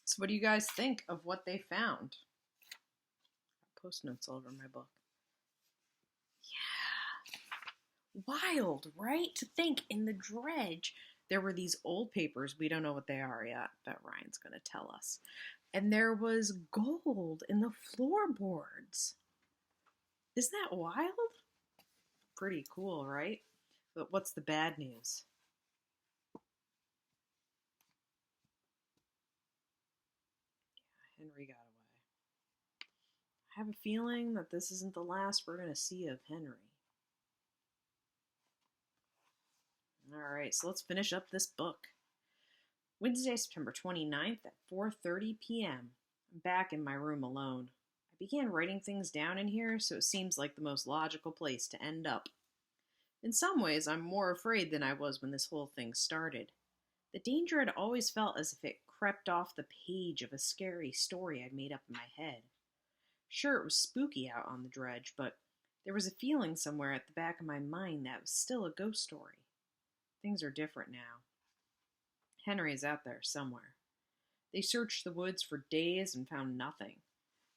So, what do you guys think of what they found? Post notes all over my book. Yeah. Wild, right? To think in the dredge there were these old papers. We don't know what they are yet, but Ryan's going to tell us. And there was gold in the floorboards. Isn't that wild? Pretty cool, right? But what's the bad news? Henry got away. I have a feeling that this isn't the last we're going to see of Henry. All right, so let's finish up this book. Wednesday, September 29th at 4:30 p.m. I'm back in my room alone. I began writing things down in here, so it seems like the most logical place to end up. In some ways, I'm more afraid than I was when this whole thing started. The danger had always felt as if it crept off the page of a scary story I'd made up in my head. Sure, it was spooky out on the dredge, but there was a feeling somewhere at the back of my mind that it was still a ghost story. Things are different now. Henry is out there somewhere. They searched the woods for days and found nothing.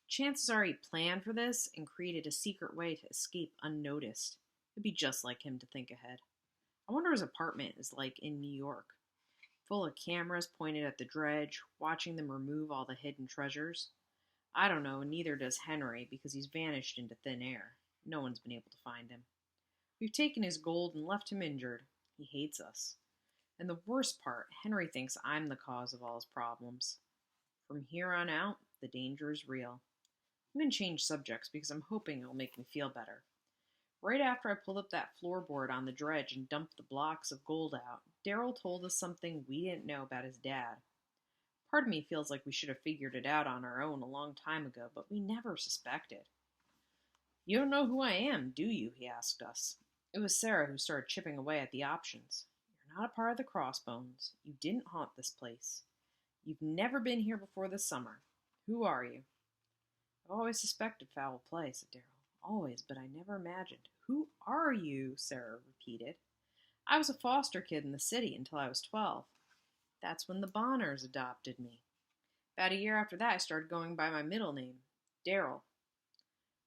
Chances are he planned for this and created a secret way to escape unnoticed. It'd be just like him to think ahead. I wonder his apartment is like in New York. Full of cameras pointed at the dredge, watching them remove all the hidden treasures. I don't know, neither does Henry, because he's vanished into thin air. No one's been able to find him. We've taken his gold and left him injured. He hates us. And the worst part, Henry thinks I'm the cause of all his problems. From here on out, the danger is real. I'm going to change subjects because I'm hoping it'll make me feel better. Right after I pulled up that floorboard on the dredge and dumped the blocks of gold out, Daryl told us something we didn't know about his dad. Part of me feels like we should have figured it out on our own a long time ago, but we never suspected. You don't know who I am, do you? He asked us. It was Sarah who started chipping away at the options. You're not a part of the Crossbones. You didn't haunt this place. You've never been here before this summer. Who are you? I've always suspected foul play, said Daryl. Always, but I never imagined. Who are you? Sarah repeated. I was a foster kid in the city until I was 12. That's when the Bonners adopted me. About a year after that, I started going by my middle name, Daryl.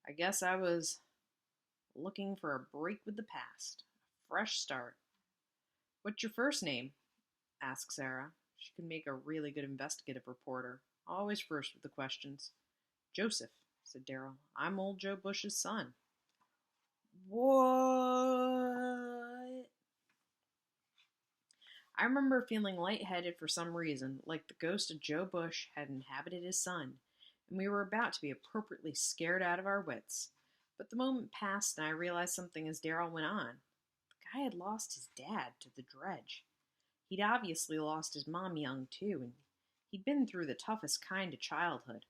I guess I was looking for a break with the past, a fresh start. What's your first name? Asked Sarah. She could make a really good investigative reporter, always first with the questions. Joseph, said Daryl. I'm old Joe Bush's son. What? I remember feeling lightheaded for some reason, like the ghost of Joe Bush had inhabited his son, and we were about to be appropriately scared out of our wits. But the moment passed and I realized something as Daryl went on. The guy had lost his dad to the dredge. He'd obviously lost his mom young too, and he'd been through the toughest kind of childhood.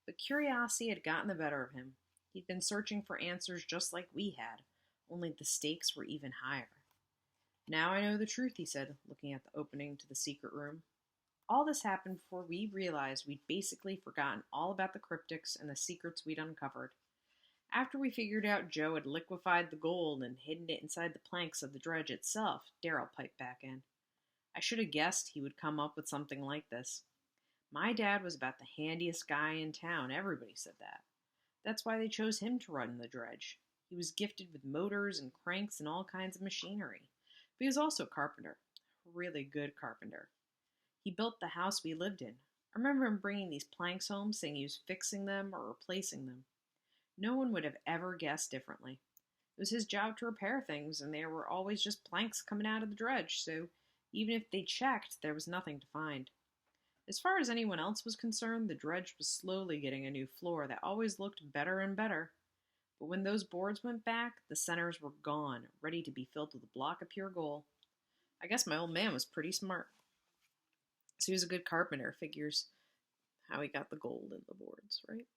But curiosity had gotten the better of him. He'd been searching for answers just like we had, only the stakes were even higher. Now I know the truth, he said, looking at the opening to the secret room. All this happened before we realized we'd basically forgotten all about the cryptics and the secrets we'd uncovered. After we figured out Joe had liquefied the gold and hidden it inside the planks of the dredge itself, Daryl piped back in. I should have guessed he would come up with something like this. My dad was about the handiest guy in town, everybody said that. That's why they chose him to run the dredge. He was gifted with motors and cranks and all kinds of machinery. But he was also a carpenter, a really good carpenter. He built the house we lived in. I remember him bringing these planks home, saying he was fixing them or replacing them. No one would have ever guessed differently. It was his job to repair things, and there were always just planks coming out of the dredge, so even if they checked, there was nothing to find. As far as anyone else was concerned, the dredge was slowly getting a new floor that always looked better and better. But when those boards went back, the centers were gone, ready to be filled with a block of pure gold. I guess my old man was pretty smart. So he was a good carpenter, figures how he got the gold in the boards, right?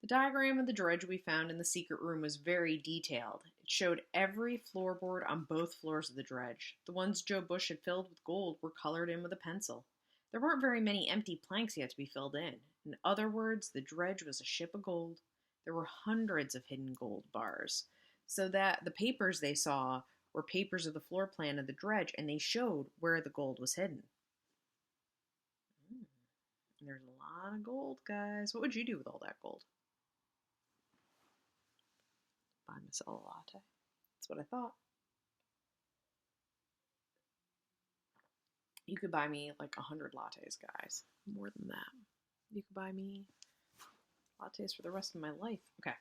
The diagram of the dredge we found in the secret room was very detailed. It showed every floorboard on both floors of the dredge. The ones Joe Bush had filled with gold were colored in with a pencil. There weren't very many empty planks yet to be filled in. In other words, the dredge was a ship of gold. There were hundreds of hidden gold bars, so that the papers they saw were papers of the floor plan of the dredge, and they showed where the gold was hidden. And there's a lot of gold, guys. What would you do with all that gold? Buy myself a latte. That's what I thought. You could buy me like 100 lattes, guys. More than that. You could buy me lattes for the rest of my life. Okay.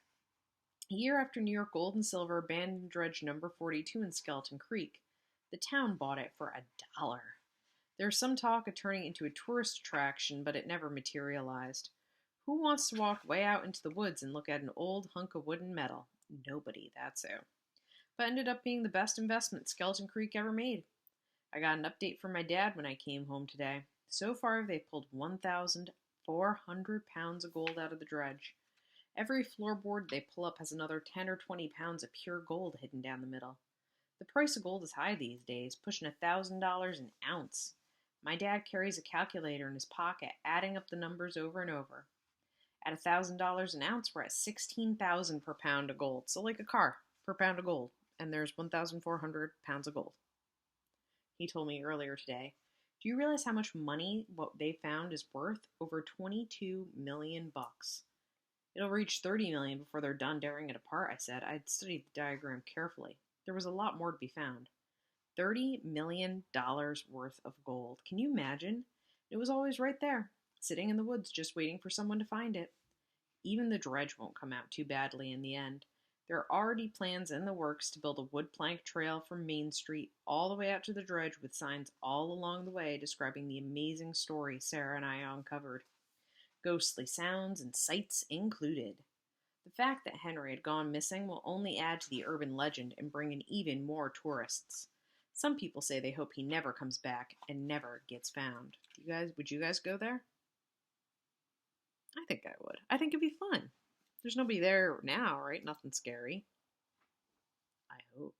Year after New York Gold and Silver abandoned dredge number 42 in Skeleton Creek. The town bought it for $1. There was some talk of turning it into a tourist attraction, but it never materialized. Who wants to walk way out into the woods and look at an old hunk of wood and metal? Nobody, that's who. But ended up being the best investment Skeleton Creek ever made. I got an update from my dad when I came home today. So far, they've pulled 1,400 pounds of gold out of the dredge. Every floorboard they pull up has another 10 or 20 pounds of pure gold hidden down the middle. The price of gold is high these days, pushing $1,000 an ounce. My dad carries a calculator in his pocket, adding up the numbers over and over. At $1,000 an ounce, we're at $16,000 per pound of gold. So like a car per pound of gold. And there's 1,400 pounds of gold. He told me earlier today, do you realize how much money what they found is worth? Over 22 million bucks. It'll reach 30 million before they're done tearing it apart, I said. I'd studied the diagram carefully. There was a lot more to be found. $30 million worth of gold. Can you imagine? It was always right there, sitting in the woods just waiting for someone to find it. Even the dredge won't come out too badly in the end. There are already plans in the works to build a wood plank trail from Main Street all the way out to the dredge with signs all along the way describing the amazing story Sarah and I uncovered. Ghostly sounds and sights included. The fact that Henry had gone missing will only add to the urban legend and bring in even more tourists. Some people say they hope he never comes back and never gets found. Would you guys go there? I think I would. I think it'd be fun. There's nobody there now, right? Nothing scary. I hope.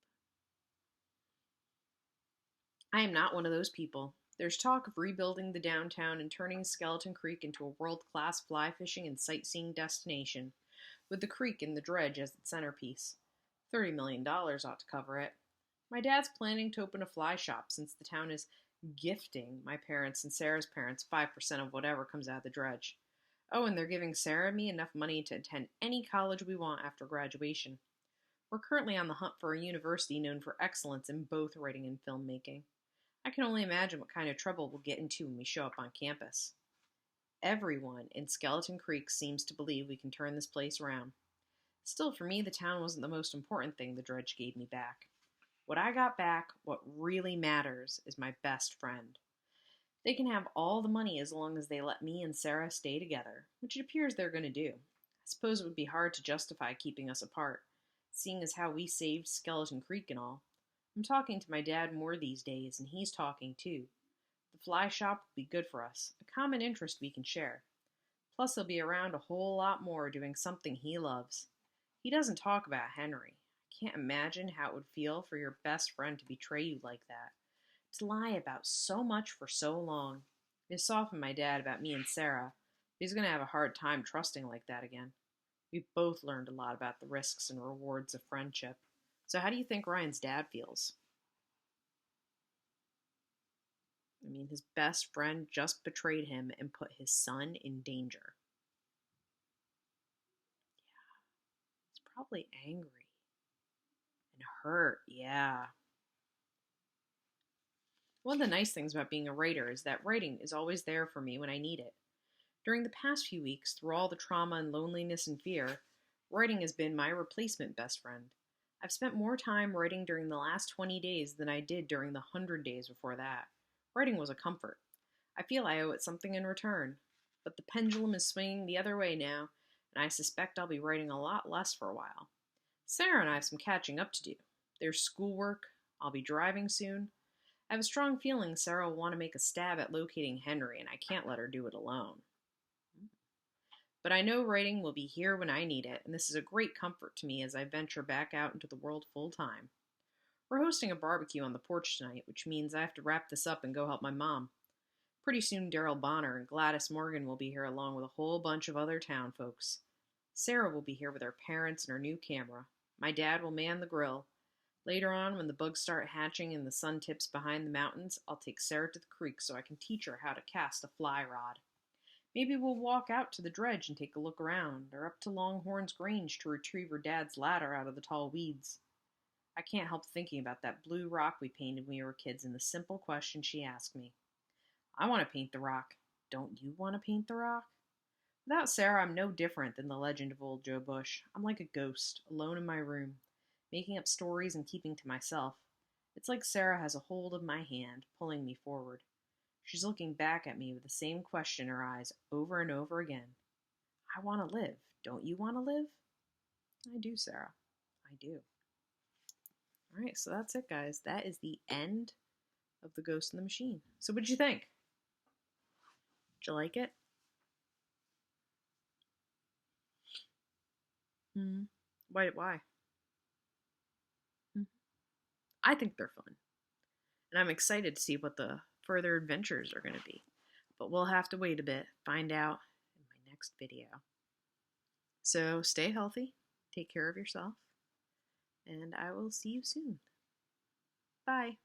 I am not one of those people. There's talk of rebuilding the downtown and turning Skeleton Creek into a world-class fly fishing and sightseeing destination, with the creek and the dredge as its centerpiece. $30 million ought to cover it. My dad's planning to open a fly shop since the town is gifting my parents and Sarah's parents 5% of whatever comes out of the dredge. Oh, and they're giving Sarah and me enough money to attend any college we want after graduation. We're currently on the hunt for a university known for excellence in both writing and filmmaking. I can only imagine what kind of trouble we'll get into when we show up on campus. Everyone in Skeleton Creek seems to believe we can turn this place around. Still, for me, the town wasn't the most important thing the dredge gave me back. What I got back, what really matters, is my best friend. They can have all the money as long as they let me and Sarah stay together, which it appears they're going to do. I suppose it would be hard to justify keeping us apart, seeing as how we saved Skeleton Creek and all. I'm talking to my dad more these days, and he's talking too. The fly shop will be good for us, a common interest we can share. Plus, he'll be around a whole lot more doing something he loves. He doesn't talk about Henry. I can't imagine how it would feel for your best friend to betray you like that. To lie about so much for so long. It softened my dad about me and Sarah, but he's going to have a hard time trusting like that again. We've both learned a lot about the risks and rewards of friendship. So how do you think Ryan's dad feels? I mean, his best friend just betrayed him and put his son in danger. Yeah, he's probably angry. And hurt, yeah. One of the nice things about being a writer is that writing is always there for me when I need it. During the past few weeks, through all the trauma and loneliness and fear, writing has been my replacement best friend. I've spent more time writing during the last 20 days than I did during the 100 days before that. Writing was a comfort. I feel I owe it something in return. But the pendulum is swinging the other way now, and I suspect I'll be writing a lot less for a while. Sarah and I have some catching up to do. There's schoolwork. I'll be driving soon. I have a strong feeling Sarah will want to make a stab at locating Henry, and I can't let her do it alone. But I know writing will be here when I need it, and this is a great comfort to me as I venture back out into the world full time. We're hosting a barbecue on the porch tonight, which means I have to wrap this up and go help my mom. Pretty soon Daryl Bonner and Gladys Morgan will be here along with a whole bunch of other town folks. Sarah will be here with her parents and her new camera. My dad will man the grill. Later on, when the bugs start hatching and the sun tips behind the mountains, I'll take Sarah to the creek so I can teach her how to cast a fly rod. Maybe we'll walk out to the dredge and take a look around, or up to Longhorn's Grange to retrieve her dad's ladder out of the tall weeds. I can't help thinking about that blue rock we painted when we were kids and the simple question she asked me. I want to paint the rock. Don't you want to paint the rock? Without Sarah, I'm no different than the legend of old Joe Bush. I'm like a ghost, alone in my room, making up stories and keeping to myself. It's like Sarah has a hold of my hand, pulling me forward. She's looking back at me with the same question in her eyes over and over again. I want to live. Don't you want to live? I do, Sarah. I do. All right, so that's it, guys. That is the end of The Ghost in the Machine. So, what did you think? Did you like it? Hmm. Why? Hmm. I think they're fun. And I'm excited to see what the further adventures are going to be. But we'll have to wait a bit, find out in my next video. So stay healthy, take care of yourself, and I will see you soon. Bye.